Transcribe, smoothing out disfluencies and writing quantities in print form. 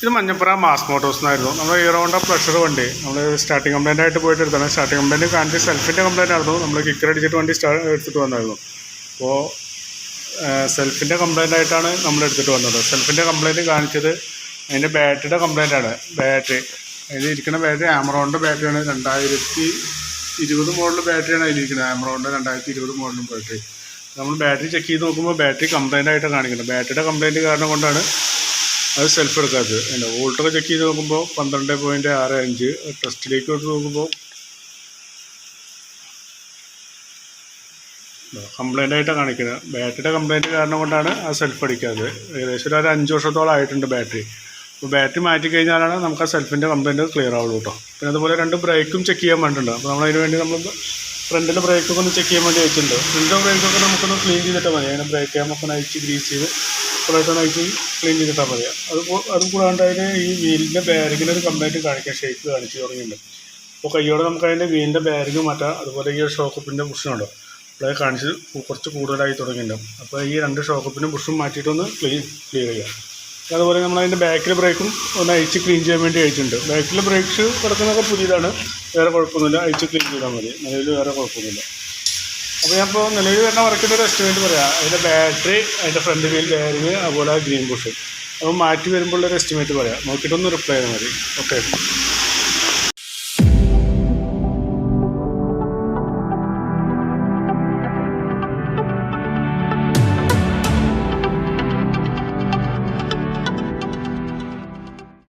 ഇത് Manjappura mass Motors എന്നായിരുന്നു. നമ്മൾ ഹീറോ ഹോണ്ട പ്ലഷർ വണ്ടി നമ്മൾ സ്റ്റാർട്ടിങ് കംപ്ലൈൻ്റ് ആയിട്ട് പോയിട്ട് എടുത്താണ്. സ്റ്റാർട്ടിങ് കംപ്ലൈൻറ്റ് കാണിച്ച് സെൽഫിൻ്റെ കംപ്ലൈൻ്റ് ആയിരുന്നു. നമ്മൾ കിക്കർ അടിച്ചിട്ട് വണ്ടി എടുത്തിട്ട് വന്നായിരുന്നു. അപ്പോൾ സെൽഫിൻ്റെ കംപ്ലൈൻ്റ് ആയിട്ടാണ് നമ്മൾ എടുത്തിട്ട് വന്നത്. സെൽഫിൻ്റെ കംപ്ലൈൻറ്റ് കാണിച്ചത് അതിൻ്റെ ബാറ്ററിയുടെ കംപ്ലൈൻ്റ് ആണ്. ബാറ്ററി അതിൽ ഇരിക്കുന്ന ബാറ്ററി ആമറോണിൻ്റെ ബാറ്ററിയാണ്. 2020 മോഡൽ ബാറ്ററിയാണ് അതിലിരിക്കുന്നത്. ആമറോണിൻ്റെ 2020 മോഡൽ ബാറ്ററി. നമ്മൾ ബാറ്ററി ചെക്ക് ചെയ്ത് നോക്കുമ്പോൾ ബാറ്ററി കംപ്ലൈൻ്റ് ആയിട്ട് കാണിക്കുന്നത്. ബാറ്ററിയുടെ കംപ്ലൈൻറ്റ് കാരണം കൊണ്ടാണ് അത് സെൽഫ് എടുക്കാത്തത്. അതിൻ്റെ വോൾട്ടൊക്കെ ചെക്ക് ചെയ്ത് നോക്കുമ്പോൾ 12.65. ടെസ്റ്റിലേക്ക് നോക്കുമ്പോൾ കംപ്ലൈൻ്റ് ആയിട്ടാണ് കാണിക്കുന്നത്. ബാറ്ററിയുടെ കംപ്ലൈൻറ്റ് കാരണം കൊണ്ടാണ് ആ സെൽഫ് അടിക്കാത്തത്. ഏകദേശം ഒരു 5 വർഷത്തോളം ആയിട്ടുണ്ട് ബാറ്ററി. അപ്പോൾ ബാറ്ററി മാറ്റി കഴിഞ്ഞാലാണ് നമുക്ക് ആ സെൽഫിൻ്റെ കംപ്ലൈൻറ്റ് ക്ലിയർ ആവുള്ളൂ കേട്ടോ. പിന്നെ അതുപോലെ 2 ബ്രേക്കും ചെക്ക് ചെയ്യാൻ വേണ്ടിയിട്ടുണ്ട്. അപ്പോൾ നമ്മളതിന് വേണ്ടി നമ്മൾ ഫ്രണ്ടിലെ ബ്രേക്കൊക്കെ ഒന്ന് ചെക്ക് ചെയ്യാൻ വേണ്ടി വെച്ചിട്ടുണ്ട്. ഫ്രണ്ടിലെ ബ്രേക്കൊക്കെ നമുക്കൊന്ന് ക്ലീൻ ചെയ്തിട്ടാൽ മതി. അതിന് ബ്രേക്ക് ക്യാമൊക്കെ അയച്ച് ഗ്രീസ് ചെയ്ത് കുറേയൊക്കെ അയച്ച് ക്ലീൻ ചെയ്തിട്ടാൽ മതി. അത് കൂടാണ്ട് അതിന് ഈ വീലിൻ്റെ ബാരിങ്ങിന് ഒരു കംപ്ലൈൻറ്റ് കാണിക്കാൻ ഷേക്ക് കാണിച്ച് തുടങ്ങിയിട്ടുണ്ട്. അപ്പോൾ കയ്യോടെ നമുക്ക് അതിൻ്റെ വീലിൻ്റെ ബാരിങ് മാറ്റാം. അതുപോലെ ഈ ഷോക്കപ്പിൻ്റെ ബുഷുണ്ടോ അത് കാണിച്ച് കുറച്ച് കൂടുതലായി തുടങ്ങിയിട്ടുണ്ട്. അപ്പോൾ ഈ 2 ഷോക്കപ്പിൻ്റെ ബുഷും മാറ്റിയിട്ടൊന്ന് ക്ലിയർ ചെയ്യുക. അതുപോലെ നമ്മൾ അതിൻ്റെ ബാക്കിലെ ബ്രേക്കും ഒന്ന് അയച്ച് ക്ലീൻ ചെയ്യാൻ വേണ്ടി അയച്ചിട്ടുണ്ട്. ബാക്കിലെ ബ്രേക്സ് കിടക്കുന്നതൊക്കെ പുതിയതാണ്, വേറെ കുഴപ്പമൊന്നുമില്ല. അയച്ച് ക്ലീൻ ചെയ്താൽ മതി. നിലവിൽ വേറെ കുഴപ്പമൊന്നുമില്ല. അപ്പോൾ ഞാനിപ്പോൾ നിലവിൽ വരുന്ന വർക്കിൻ്റെ ഒരു എസ്റ്റിമേറ്റ് പറയാം. അതിൻ്റെ ബാറ്ററി, അതിൻ്റെ ഫ്രണ്ട് വീൽ ബാരിങ്, അതുപോലെ ഗ്രീൻ ബുഷ് അപ്പോൾ മാറ്റി വരുമ്പോൾ ഒരു എസ്റ്റിമേറ്റ് പറയാം. നോക്കിയിട്ടൊന്ന് റിപ്ലൈ ചെയ്താൽ മതി. ഓക്കെ.